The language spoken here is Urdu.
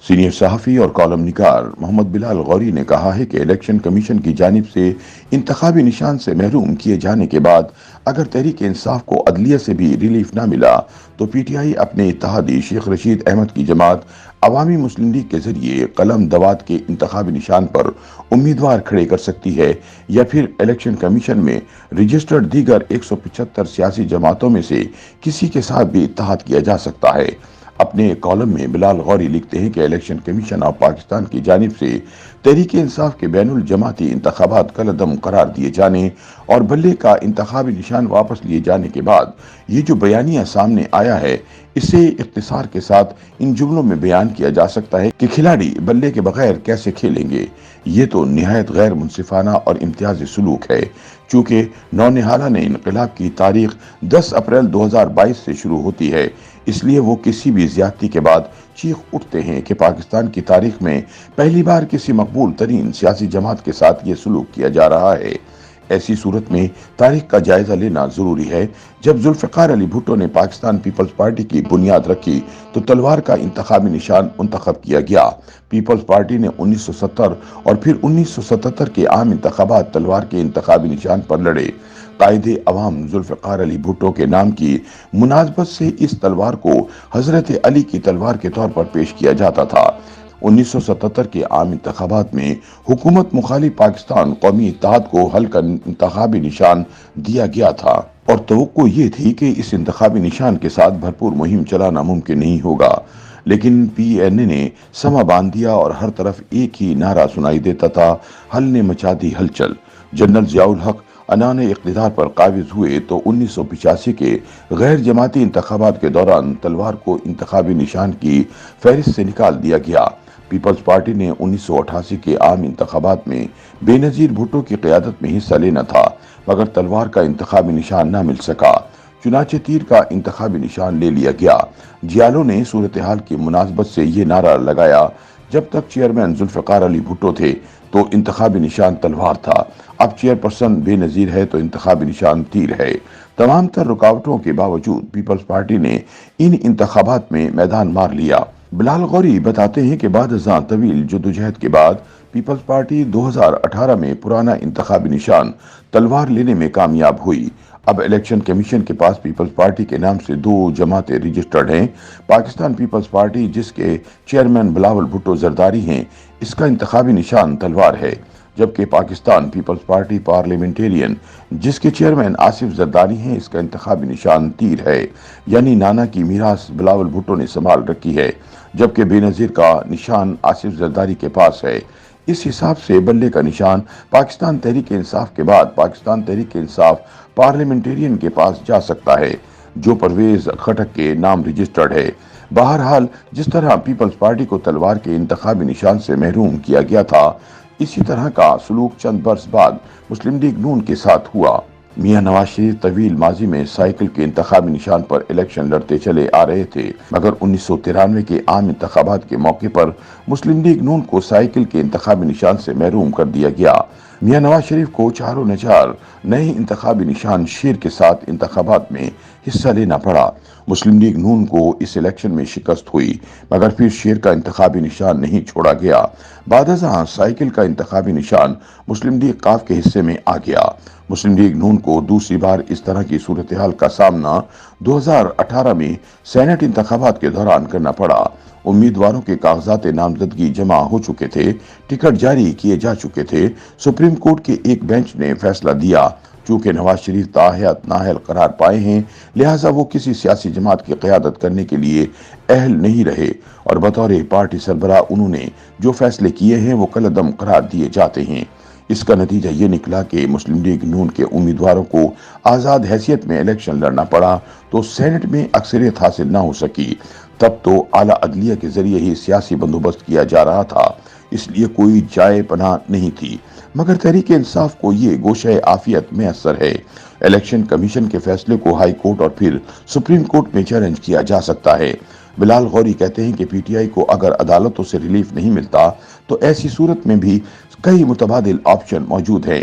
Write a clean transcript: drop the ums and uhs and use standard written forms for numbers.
سینئر صحافی اور کالم نگار محمد بلال غوری نے کہا ہے کہ الیکشن کمیشن کی جانب سے انتخابی نشان سے محروم کیے جانے کے بعد اگر تحریک انصاف کو عدلیہ سے بھی ریلیف نہ ملا تو پی ٹی آئی اپنے اتحادی شیخ رشید احمد کی جماعت عوامی مسلم لیگ کے ذریعے قلم دوات کے انتخابی نشان پر امیدوار کھڑے کر سکتی ہے، یا پھر الیکشن کمیشن میں رجسٹرڈ دیگر 175 سیاسی جماعتوں میں سے کسی کے ساتھ بھی اتحاد کیا جا سکتا ہے۔ اپنے کالم میں بلال غوری لکھتے ہیں کہ الیکشن کمیشن آف پاکستان کی جانب سے تحریک انصاف کے بین الجماعتی انتخابات کالعدم قرار دیے جانے اور بلے کا انتخابی نشان واپس لیے جانے کے بعد یہ جو بیانیہ سامنے آیا ہے، اسے اختصار کے ساتھ ان جملوں میں بیان کیا جا سکتا ہے کہ کھلاڑی بلے کے بغیر کیسے کھیلیں گے۔ یہ تو نہایت غیر منصفانہ اور امتیازی سلوک ہے۔ چونکہ نونہالہ نے انقلاب کی تاریخ 10 اپریل 2022 سے شروع ہوتی ہے، اس لیے وہ کسی بھی زیادتی کے بعد چیخ اٹھتے ہیں کہ پاکستان کی تاریخ میں پہلی بار کسی مقبول ترین سیاسی جماعت کے ساتھ یہ سلوک کیا جا رہا ہے۔ ایسی صورت میں تاریخ کا جائزہ لینا ضروری ہے۔ جب ذوالفقار علی بھٹو نے پاکستان پیپلز پارٹی کی بنیاد رکھی تو تلوار کا انتخابی نشان منتخب کیا گیا۔ پیپلز پارٹی نے 1970 اور پھر 1977 کے عام انتخابات تلوار کے انتخابی نشان پر لڑے۔ قائد عوام ذوالفقار علی بھٹو کے نام کی مناسبت سے اس تلوار کو حضرت علی کی تلوار کے طور پر پیش کیا جاتا تھا۔ 1977 کے عام انتخابات میں حکومت مخالف پاکستان قومی اتحاد کو حل کا انتخابی نشان دیا گیا تھا، اور توقع یہ تھی کہ اس انتخابی نشان کے ساتھ بھرپور مہم چلانا ممکن نہیں ہوگا۔ لیکن پی این اے نے سما باندھ دیا اور ہر طرف ایک ہی نعرہ سنائی دیتا تھا، حل نے مچا دی ہلچل۔ جنرل ضیاء الحق عنان اقتدار پر قابض ہوئے تو 1985 کے غیر جماعتی انتخابات کے دوران تلوار کو انتخابی نشان کی فہرست سے نکال دیا گیا۔ پیپلز پارٹی نے 1988 کے عام انتخابات میں بے نظیر بھٹو کی قیادت میں حصہ لینا تھا، مگر تلوار کا انتخابی نشان نہ مل سکا۔ چنانچہ تیر کا انتخابی نشان لے لیا گیا۔ جیالو نے صورتحال کی مناسبت سے یہ نعرہ لگایا، جب تک چیئرمین ذوالفقار علی بھٹو تھے تو انتخابی نشان تلوار تھا، اب چیئرپرسن بے نظیر ہے تو انتخابی نشان تیر ہے۔ تمام تر رکاوٹوں کے باوجود پیپلز پارٹی نے ان انتخابات میں میدان مار لیا۔ بلال غوری بتاتے ہیں کہ بعد ازاں طویل جدوجہد کے بعد پیپلز پارٹی 2018 میں پرانا انتخابی نشان تلوار لینے میں کامیاب ہوئی۔ اب الیکشن کمیشن کے پاس پیپلز پارٹی کے نام سے 2 جماعتیں رجسٹرڈ ہیں۔ پاکستان پیپلز پارٹی، جس کے چیئرمین بلاول بھٹو زرداری ہیں، اس کا انتخابی نشان تلوار ہے، جبکہ پاکستان پیپلز پارٹی پارلیمنٹیرین، جس کے چیئرمین آصف زرداری ہیں، اس کا انتخابی نشان تیر ہے، یعنی نانا کی میراث بلاول بھٹو نے سنبھال رکھی ہے، جبکہ بے نظیر کا نشان آصف زرداری کے پاس ہے۔ اس حساب سے بلے کا نشان پاکستان تحریک انصاف کے بعد پاکستان تحریک انصاف پارلیمنٹیرین کے پاس جا سکتا ہے، جو پرویز خٹک کے نام رجسٹرڈ ہے۔ بہرحال جس طرح پیپلز پارٹی کو تلوار کے انتخابی نشان سے محروم کیا گیا تھا، اسی طرح کا سلوک چند برس بعد مسلم لیگ نون کے ساتھ ہوا۔ میاں نواز شریف طویل ماضی میں سائیکل کے انتخابی نشان پر الیکشن لڑتے چلے آ رہے تھے، مگر 1993 کے عام انتخابات کے موقع پر مسلم لیگ نون کو سائیکل کے انتخابی نشان سے محروم کر دیا گیا۔ میاں نواز شریف کو چاروں نچار نئے انتخابی نشان شیر کے ساتھ انتخابات میں حصہ لینا پڑا۔ مسلم لیگ نون کو اس الیکشن میں شکست ہوئی، مگر پھر شیر کا انتخابی نشان نہیں چھوڑا گیا۔ بعد ازاں سائیکل کا انتخابی نشان مسلم لیگ قاف کے حصے میں آ گیا۔ مسلم لیگ نون کو دوسری بار اس طرح کی صورتحال کا سامنا 2018 میں سینٹ انتخابات کے دوران کرنا پڑا۔ امیدواروں کے کاغذات نامزدگی جمع ہو چکے تھے، ٹکٹ جاری کیے جا چکے تھے۔ سپریم کورٹ کے ایک بینچ نے فیصلہ دیا، چونکہ نواز شریف تاحیات نااہل قرار پائے ہیں، لہٰذا وہ کسی سیاسی جماعت کی قیادت کرنے کے لیے اہل نہیں رہے، اور بطور پارٹی سربراہ انہوں نے جو فیصلے کیے ہیں وہ کالعدم قرار دیے جاتے ہیں۔ اس کا نتیجہ یہ نکلا کہ مسلم لیگ نون کے امیدواروں کو آزاد حیثیت میں الیکشن لڑنا پڑا تو سینٹ میں اکثریت حاصل نہ ہو سکی۔ تب تو اعلیٰ عدلیہ کے ذریعے ہی سیاسی بندوبست کیا جا رہا تھا، اس لیے کوئی جائے پناہ نہیں تھی، مگر تحریک انصاف کو یہ گوشہ عافیت میسر ہے۔ الیکشن کمیشن کے فیصلے کو ہائی کورٹ اور پھر سپریم کورٹ میں چیلنج کیا جا سکتا ہے۔ بلال غوری کہتے ہیں کہ پی ٹی آئی کو اگر عدالتوں سے ریلیف نہیں ملتا تو ایسی صورت میں بھی کئی متبادل آپشن موجود ہیں۔